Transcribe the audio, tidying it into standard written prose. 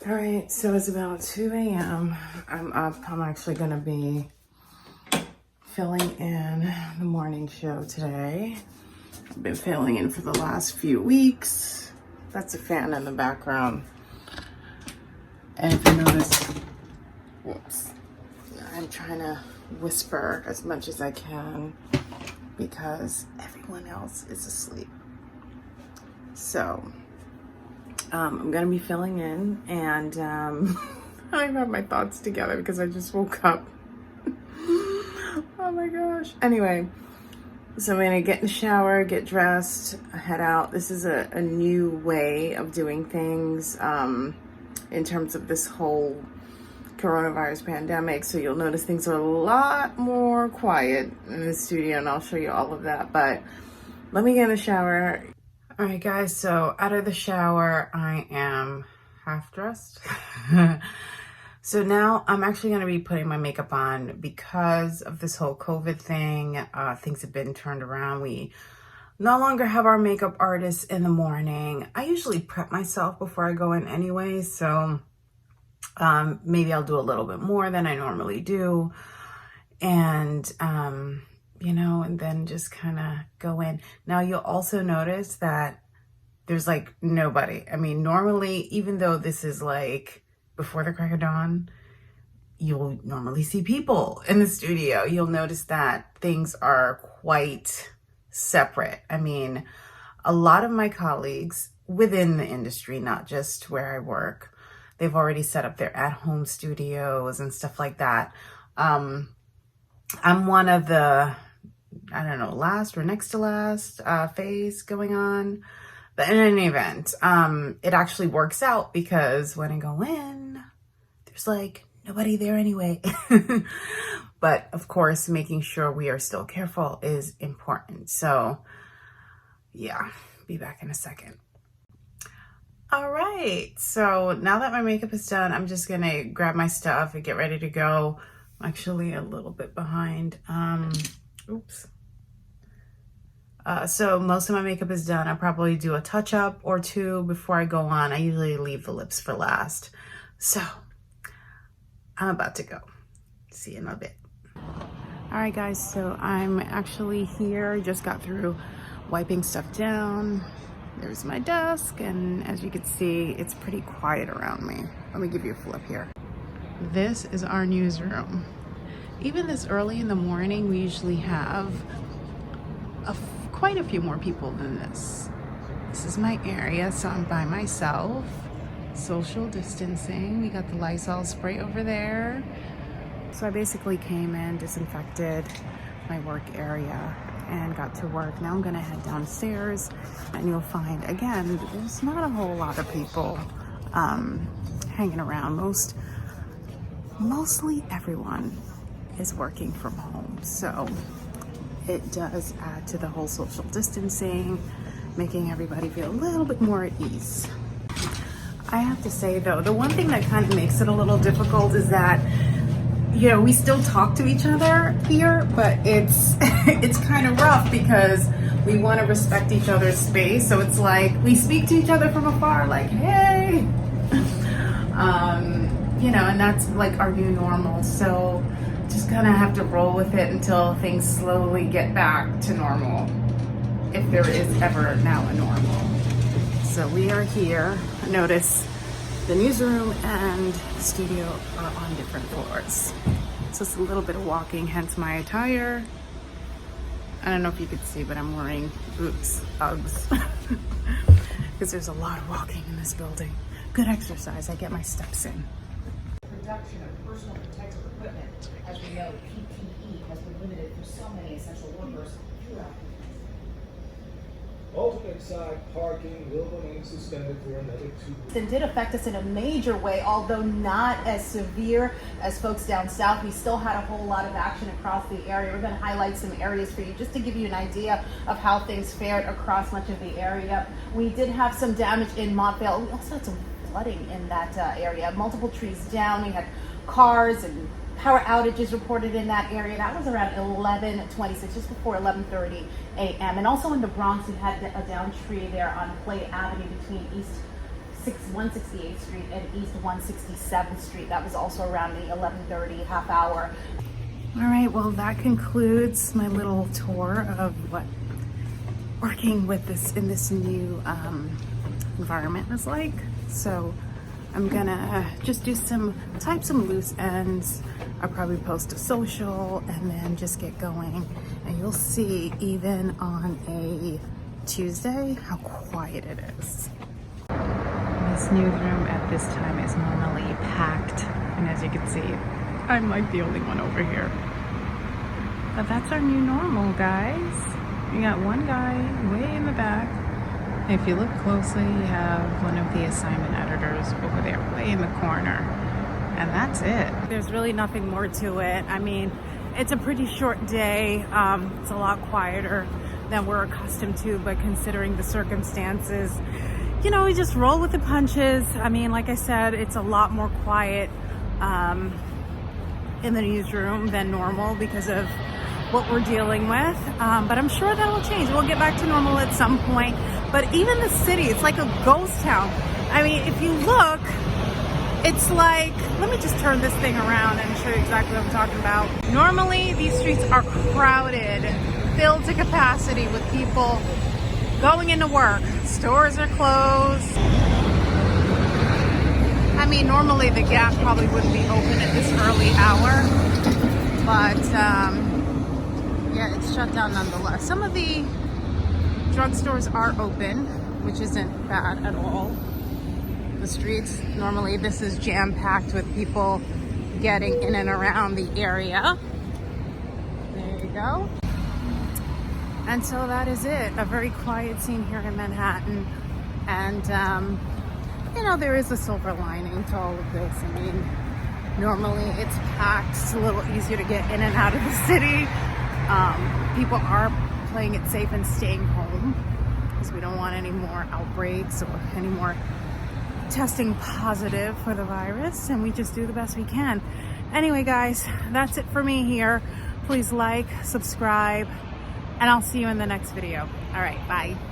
All right, so it's about 2 a.m. I'm up. I'm actually going to be filling in the morning show today. I've been filling in for the last few weeks. That's a fan in the background. And if you notice, whoops, I'm trying to whisper as much as I can because everyone else is asleep. So I'm gonna be filling in, and I have my thoughts together because I just woke up. Oh my gosh. Anyway, so I'm gonna get in the shower, get dressed, head out. This is a new way of doing things in terms of this whole coronavirus pandemic. So you'll notice things are a lot more quiet in the studio, and I'll show you all of that. But let me get in the shower. All right, guys, so out of the shower, I am half dressed. So now I'm actually going to be putting my makeup on because of this whole COVID thing. Things have been turned around. We no longer have our makeup artists in the morning. I usually prep myself before I go in anyway, so maybe I'll do a little bit more than I normally do. And you know, and then just kind of go in. Now you'll also notice that there's like nobody. I mean, normally, even though this is like before the crack of dawn, you'll normally see people in the studio. You'll notice that things are quite separate. I mean, a lot of my colleagues within the industry, not just where I work, they've already set up their at-home studios and stuff like that. I'm one of the, I don't know, last or next to last phase going on. But in any event, it actually works out because when I go in, there's like nobody there anyway. But of course, making sure we are still careful is important. So yeah, be back in a second. All right, so now that my makeup is done, I'm just gonna grab my stuff and get ready to go. I'm actually a little bit behind. Oops. So most of my makeup is done. I probably do a touch up or two before I go on. I usually leave the lips for last. So I'm about to go. See you in a bit. All right, guys, so I'm actually here. Just got through wiping stuff down. There's my desk, and as you can see, it's pretty quiet around me. Let me give you a flip here. This is our newsroom. Even this early in the morning, we usually have quite a few more people than this. This is my area, so I'm by myself. Social distancing. We got the Lysol spray over there. So I basically came in, disinfected my work area, and got to work. Now I'm gonna head downstairs, and you'll find, again, there's not a whole lot of people hanging around. Mostly everyone is working from home, so it does add to the whole social distancing, making everybody feel a little bit more at ease. I have to say though, the one thing that kind of makes it a little difficult is that, you know, we still talk to each other here, but it's it's kind of rough because we want to respect each other's space. So it's like we speak to each other from afar, like, hey, you know, and that's like our new normal. So just gonna have to roll with it until things slowly get back to normal, if there is ever now a normal. So we are here. Notice the newsroom and the studio are on different floors. So it's a little bit of walking, hence my attire. I don't know if you could see, but I'm wearing boots, Uggs, because there's a lot of walking in this building. Good exercise, I get my steps in. Production of personal protective equipment. As we know, PPE has been limited for so many essential workers throughout the country. Alternate side parking will remain suspended for another 2 weeks. It did affect us in a major way, although not as severe as folks down south. We still had a whole lot of action across the area. We're going to highlight some areas for you just to give you an idea of how things fared across much of the area. We did have some damage in Montvale. We also had some flooding in that area. Multiple trees down. We had cars and power outages reported in that area. That was around 11:26, just before 11:30 a.m. And also in the Bronx, we had a downed tree there on Clay Avenue between East 168th Street and East 167th Street. That was also around the 11:30 half hour. All right, well, that concludes my little tour of what working with this in this new environment is like. So I'm gonna just do type some loose ends. I'll probably post a social and then just get going. And you'll see even on a Tuesday how quiet it is. This newsroom at this time is normally packed. And as you can see, I'm like the only one over here. But that's our new normal, guys. You got one guy way in the back. If you look closely, you have one of the assignment editors over there, way in the corner. And that's it. There's really nothing more to it. I mean, it's a pretty short day. It's a lot quieter than we're accustomed to, but considering the circumstances, you know, we just roll with the punches. I mean, like I said, it's a lot more quiet in the newsroom than normal because of what we're dealing with, but I'm sure that will change. We'll get back to normal at some point. But even the city, it's like a ghost town. I mean, if you look, it's like, let me just turn this thing around and show you exactly what I'm talking about. Normally, these streets are crowded, filled to capacity with people going into work. Stores are closed. I mean, normally the Gap probably wouldn't be open at this early hour, but yeah, it's shut down nonetheless. Some of the drugstores are open, which isn't bad at all. The streets, normally this is jam-packed with people getting in and around the area. There you go. And so that is it. A very quiet scene here in Manhattan. And, you know, there is a silver lining to all of this. I mean, normally it's packed. It's a little easier to get in and out of the city. People are playing it safe and staying home because we don't want any more outbreaks or any more testing positive for the virus, and we just do the best we can. Anyway, guys, that's it for me here. Please like, subscribe, and I'll see you in the next video. All right, bye.